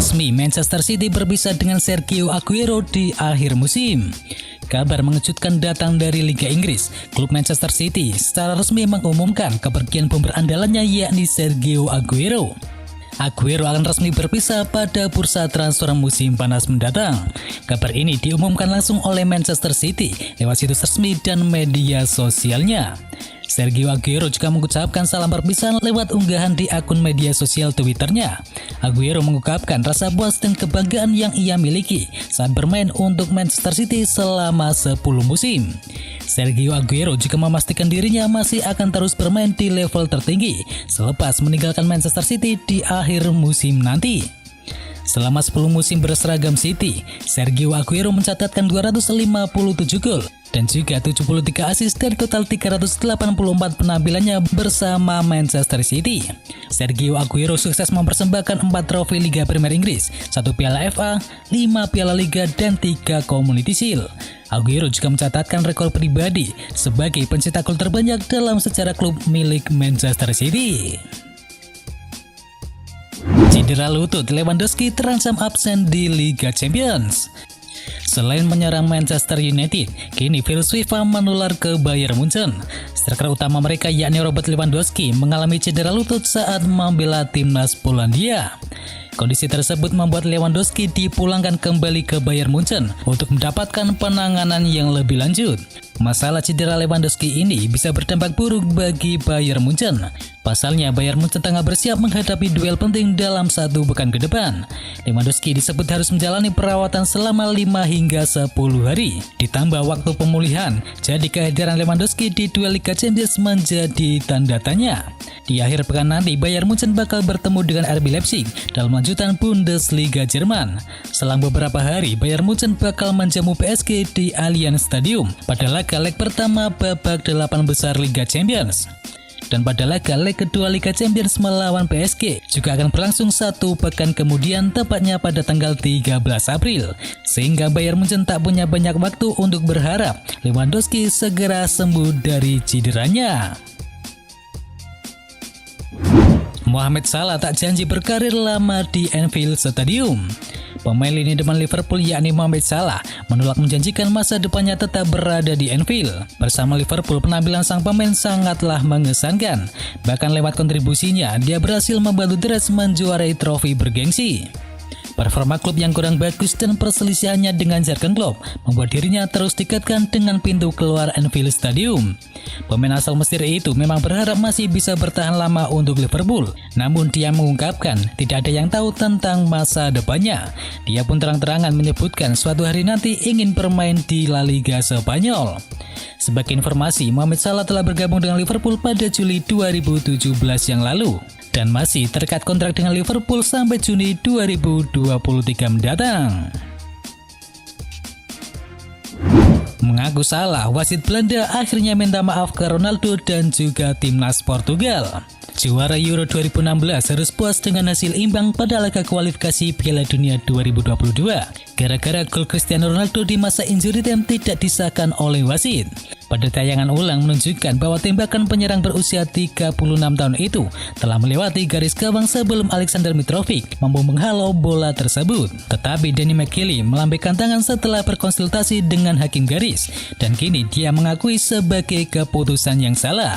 Resmi Manchester City berpisah dengan Sergio Aguero di akhir musim. Kabar mengejutkan datang dari Liga Inggris. Klub Manchester City secara resmi mengumumkan kepergian bomber andalannya yakni Sergio Aguero. Aguero akan resmi berpisah pada bursa transfer musim panas mendatang. Kabar ini diumumkan langsung oleh Manchester City lewat situs resmi dan media sosialnya. Sergio Aguero juga mengucapkan salam perpisahan lewat unggahan di akun media sosial Twitternya. Aguero mengungkapkan rasa puas dan kebanggaan yang ia miliki saat bermain untuk Manchester City selama 10 musim. Sergio Aguero juga memastikan dirinya masih akan terus bermain di level tertinggi selepas meninggalkan Manchester City di akhir musim nanti. Selama 10 musim berseragam City, Sergio Aguero mencatatkan 257 gol dan juga 73 assist dari total 384 penampilannya bersama Manchester City. Sergio Aguero sukses mempersembahkan 4 trofi Liga Premier Inggris, 1 Piala FA, 5 Piala Liga, dan 3 Community Shield. Aguero juga mencatatkan rekor pribadi sebagai pencetak gol terbanyak dalam sejarah klub milik Manchester City. Cedera lutut, Lewandowski terancam absen di Liga Champions. Selain menyerang Manchester United, kini virus FIFA menular ke Bayern Munchen. Striker utama mereka yakni Robert Lewandowski mengalami cedera lutut saat membela timnas Polandia. Kondisi tersebut membuat Lewandowski dipulangkan kembali ke Bayern Munchen untuk mendapatkan penanganan yang lebih lanjut. Masalah cedera Lewandowski ini bisa berdampak buruk bagi Bayern Munchen. Pasalnya, Bayern Munchen tengah bersiap menghadapi duel penting dalam 1 pekan ke depan. Lewandowski disebut harus menjalani perawatan selama 5 hingga 10 hari. Ditambah waktu pemulihan, jadi kehadiran Lewandowski di duel Liga Champions menjadi tanda tanya. Di akhir pekan nanti, Bayern Munchen bakal bertemu dengan RB Leipzig dalam lanjutan Bundesliga Jerman. Selang beberapa hari, Bayern Munchen bakal menjamu PSG di Allianz Stadium pada laga leg pertama babak 8 besar Liga Champions. Dan pada laga leg kedua Liga Champions melawan PSG juga akan berlangsung 1 pekan kemudian, tepatnya pada tanggal 13 April. Sehingga Bayern Munchen tak punya banyak waktu untuk berharap Lewandowski segera sembuh dari cederanya. Mohamed Salah tak janji berkarir lama di Anfield Stadium. Pemain lini depan Liverpool yakni Mohamed Salah menolak menjanjikan masa depannya tetap berada di Anfield. Bersama Liverpool, penampilan sang pemain sangatlah mengesankan. Bahkan lewat kontribusinya, dia berhasil membantu The Reds menjuarai trofi bergengsi. Performa klub yang kurang bagus dan perselisihannya dengan Jurgen Klopp membuat dirinya terus dikatkan dengan pintu keluar Anfield Stadium. Pemain asal Mesir itu memang berharap masih bisa bertahan lama untuk Liverpool. Namun dia mengungkapkan tidak ada yang tahu tentang masa depannya. Dia pun terang-terangan menyebutkan suatu hari nanti ingin bermain di La Liga Spanyol. Sebagai informasi, Mohamed Salah telah bergabung dengan Liverpool pada Juli 2017 yang lalu dan masih terikat kontrak dengan Liverpool sampai Juni 2023 mendatang. Mengaku salah, wasit Belanda akhirnya minta maaf ke Ronaldo dan juga timnas Portugal. Juara Euro 2016 harus puas dengan hasil imbang pada laga kualifikasi Piala Dunia 2022 gara-gara gol Cristiano Ronaldo di masa injury time tidak disahkan oleh wasit. Pada tayangan ulang menunjukkan bahwa tembakan penyerang berusia 36 tahun itu telah melewati garis gawang sebelum Alexander Mitrovic mampu menghalau bola tersebut. Tetapi Danny McKinley melambaikan tangan setelah berkonsultasi dengan hakim garis dan kini dia mengakui sebagai keputusan yang salah.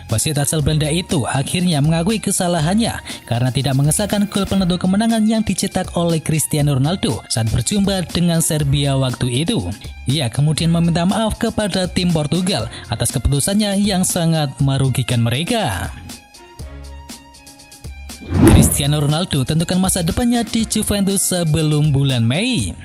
Wasit asal Belanda itu akhirnya mengakui kesalahannya karena tidak mengesahkan gol penentu kemenangan yang dicetak oleh Cristiano Ronaldo saat berjumpa dengan Serbia waktu itu. Ia kemudian meminta maaf kepada tim Portugal atas keputusannya yang sangat merugikan mereka. Cristiano Ronaldo tentukan masa depannya di Juventus sebelum bulan Mei.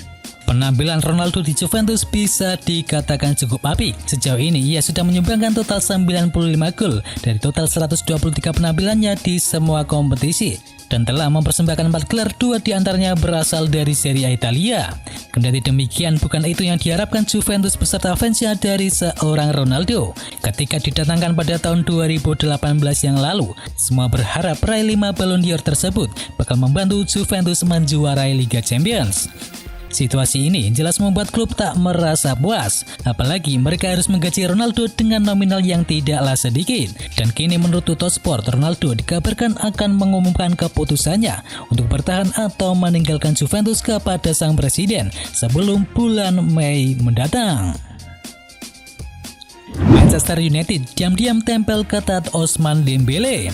Penampilan Ronaldo di Juventus bisa dikatakan cukup apik. Sejauh ini ia sudah menyumbangkan total 95 gol dari total 123 penampilannya di semua kompetisi dan telah mempersembahkan 4 gelar, 2 diantaranya berasal dari Serie A Italia. Kendati demikian, bukan itu yang diharapkan Juventus beserta fansnya dari seorang Ronaldo. Ketika didatangkan pada tahun 2018 yang lalu, semua berharap peraih 5 Ballon d'Or tersebut bakal membantu Juventus menjuarai Liga Champions. Situasi ini jelas membuat klub tak merasa puas, apalagi mereka harus menggaji Ronaldo dengan nominal yang tidaklah sedikit. Dan kini menurut Tuttosport, Ronaldo dikabarkan akan mengumumkan keputusannya untuk bertahan atau meninggalkan Juventus kepada sang presiden sebelum bulan Mei mendatang. Manchester United diam-diam tempel ketat Ousmane Dembele.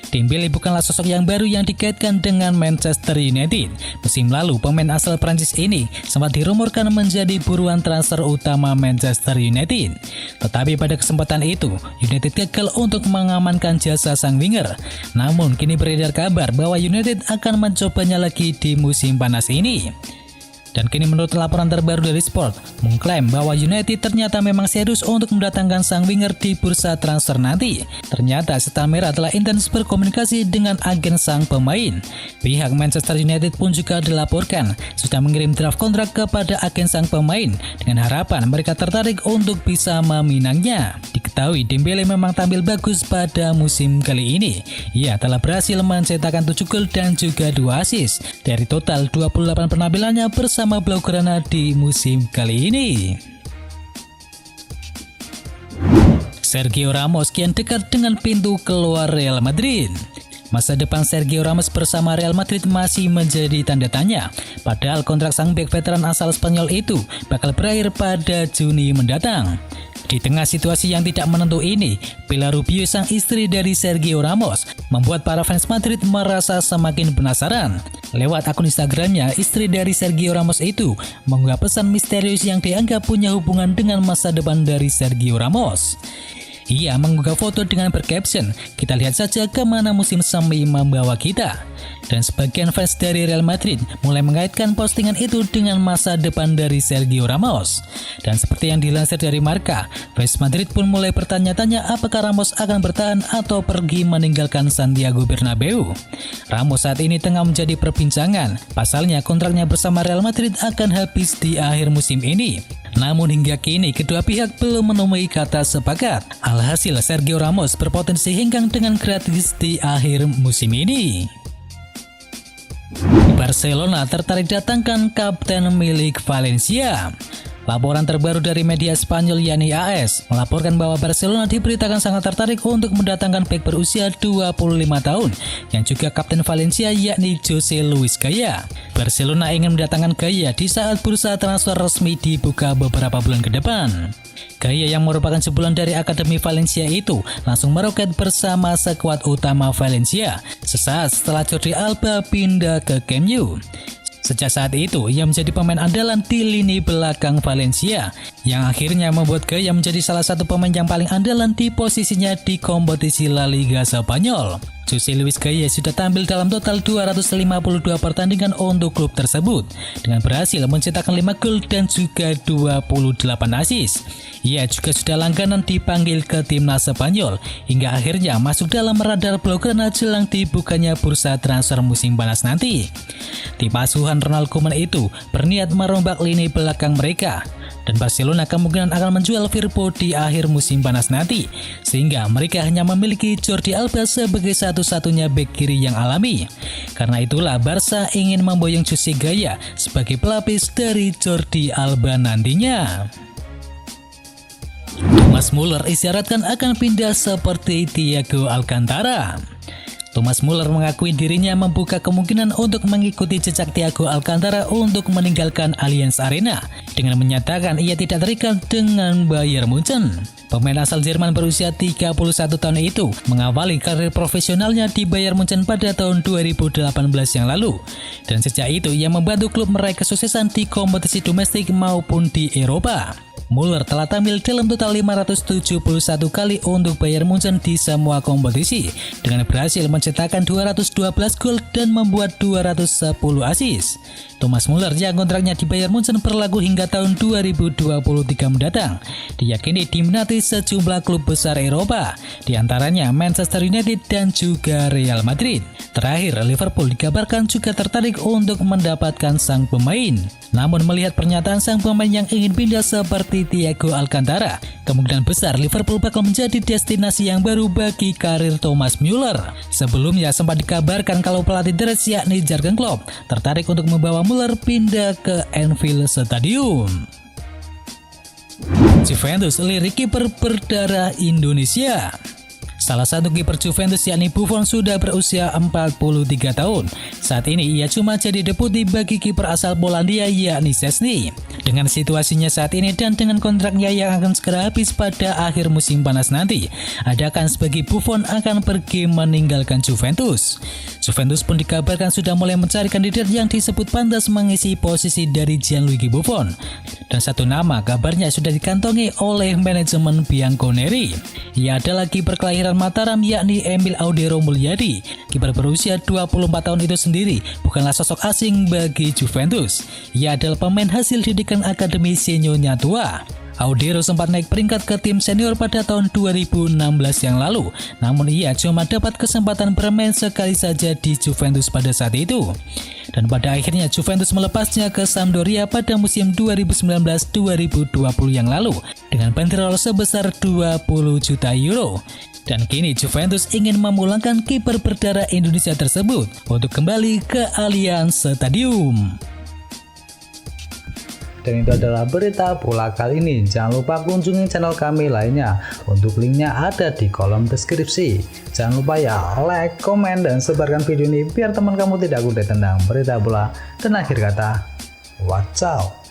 Dembele bukanlah sosok yang baru yang dikaitkan dengan Manchester United. Musim lalu, pemain asal Prancis ini sempat dirumorkan menjadi buruan transfer utama Manchester United. Tetapi pada kesempatan itu, United gagal untuk mengamankan jasa sang winger. Namun, kini beredar kabar bahwa United akan mencobanya lagi di musim panas ini. Dan kini menurut laporan terbaru dari Sport, mengklaim bahwa United ternyata memang serius untuk mendatangkan sang winger di bursa transfer nanti. Ternyata Setan Merah telah intens berkomunikasi dengan agen sang pemain. Pihak Manchester United pun juga dilaporkan sudah mengirim draft kontrak kepada agen sang pemain dengan harapan mereka tertarik untuk bisa meminangnya. Diketahui Dembele memang tampil bagus pada musim kali ini. Ia telah berhasil mencetakkan 7 gol dan juga 2 assist dari total 28 penampilannya bersama Blaugrana di musim kali ini. Sergio Ramos kian dekat dengan pintu keluar Real Madrid. Masa depan Sergio Ramos bersama Real Madrid masih menjadi tanda tanya. Padahal kontrak sang bek veteran asal Spanyol itu bakal berakhir pada Juni mendatang. Di tengah situasi yang tidak menentu ini, Pilar Rubio, sang istri dari Sergio Ramos, membuat para fans Madrid merasa semakin penasaran. Lewat akun Instagramnya, istri dari Sergio Ramos itu mengunggah pesan misterius yang dianggap punya hubungan dengan masa depan dari Sergio Ramos. Ia mengunggah foto dengan bercaption, "Kita lihat saja kemana musim semi membawa kita." Dan sebagian fans dari Real Madrid mulai mengaitkan postingan itu dengan masa depan dari Sergio Ramos. Dan seperti yang dilansir dari Marca, fans Madrid pun mulai bertanya-tanya apakah Ramos akan bertahan atau pergi meninggalkan Santiago Bernabeu. Ramos saat ini tengah menjadi perbincangan. Pasalnya kontraknya bersama Real Madrid akan habis di akhir musim ini. Namun hingga kini kedua pihak belum menemui kata sepakat. Alhasil Sergio Ramos berpotensi hengkang dengan gratis di akhir musim ini. Barcelona tertarik datangkan kapten milik Valencia. Laporan terbaru dari media Spanyol yakni AS melaporkan bahwa Barcelona diberitakan sangat tertarik untuk mendatangkan bek berusia 25 tahun yang juga kapten Valencia yakni Jose Luis Gaya. Barcelona ingin mendatangkan Gaya di saat bursa transfer resmi dibuka beberapa bulan ke depan. Gaya yang merupakan sebulan dari Akademi Valencia itu langsung meroket bersama skuad utama Valencia sesaat setelah Jordi Alba pindah ke Camp Nou. Sejak saat itu, ia menjadi pemain andalan di lini belakang Valencia, yang akhirnya membuat Gaya menjadi salah satu pemain yang paling andalan di posisinya di kompetisi La Liga Spanyol. Jose Luis Gaya sudah tampil dalam total 252 pertandingan untuk klub tersebut, dengan berhasil mencetakkan 5 gol dan juga 28 assist. Ia juga sudah langganan dipanggil ke timnas Spanyol, hingga akhirnya masuk dalam radar Blaugrana jelang dibukanya bursa transfer musim panas nanti. Tim asuhan Ronald Koeman itu berniat merombak lini belakang mereka, dan Barcelona kemungkinan akan menjual Firpo di akhir musim panas nanti, sehingga mereka hanya memiliki Jordi Alba sebagai satu-satunya bek kiri yang alami. Karena itulah Barca ingin memboyong Jose Gaya sebagai pelapis dari Jordi Alba nantinya. Thomas Muller isyaratkan akan pindah seperti Thiago Alcantara. Thomas Muller mengakui dirinya membuka kemungkinan untuk mengikuti jejak Thiago Alcantara untuk meninggalkan Allianz Arena dengan menyatakan ia tidak terikat dengan Bayern Munchen. Pemain asal Jerman berusia 31 tahun itu mengawali karir profesionalnya di Bayern Munchen pada tahun 2018 yang lalu. Dan sejak itu ia membantu klub meraih kesuksesan di kompetisi domestik maupun di Eropa. Muller telah tampil dalam total 571 kali untuk Bayern Munchen di semua kompetisi dengan berhasil mencetakkan 212 gol dan membuat 210 assist. Thomas Muller yang kontraknya di Bayern Munchen berlaku hingga tahun 2023 mendatang diyakini diminati sejumlah klub besar Eropa, diantaranya Manchester United dan juga Real Madrid. Terakhir, Liverpool dikabarkan juga tertarik untuk mendapatkan sang pemain. Namun melihat pernyataan sang pemain yang ingin pindah seperti pelatih Thiago Alcantara. Kemungkinan besar Liverpool bakal menjadi destinasi yang baru bagi karir Thomas Müller. Sebelumnya sempat dikabarkan kalau pelatih The Reds yakni Jurgen Klopp tertarik untuk membawa Müller pindah ke Anfield Stadium. Juventus lirik kiper berdarah Indonesia. Salah satu kiper Juventus yakni Buffon sudah berusia 43 tahun. Saat ini ia cuma jadi deputi bagi kiper asal Polandia yakni Szczęsny. Dengan situasinya saat ini dan dengan kontraknya yang akan segera habis pada akhir musim panas nanti, ada kans bagi Buffon akan pergi meninggalkan Juventus. Juventus pun dikabarkan sudah mulai mencari kandidat yang disebut pantas mengisi posisi dari Gianluigi Buffon. Dan satu nama kabarnya sudah dikantongi oleh manajemen Bianconeri. Ia adalah kiper kelahiran Mataram yakni Emil Audero Mulyadi. Kiper berusia 24 tahun itu sendiri bukanlah sosok asing bagi Juventus. Ia adalah pemain hasil didikan Akademi Senionya Tua. Audero sempat naik peringkat ke tim senior pada tahun 2016 yang lalu, namun ia cuma dapat kesempatan bermain sekali saja di Juventus pada saat itu. Dan pada akhirnya Juventus melepasnya ke Sampdoria pada musim 2019-2020 yang lalu dengan bandrol sebesar 20 juta euro. Dan kini Juventus ingin memulangkan kiper berdarah Indonesia tersebut untuk kembali ke Allianz Stadium. Dan itu adalah berita bola kali ini. Jangan lupa kunjungi channel kami lainnya. Untuk linknya ada di kolom deskripsi. Jangan lupa ya like, komen, dan sebarkan video ini biar teman kamu tidak update tentang berita bola. Dan akhir kata, watch out.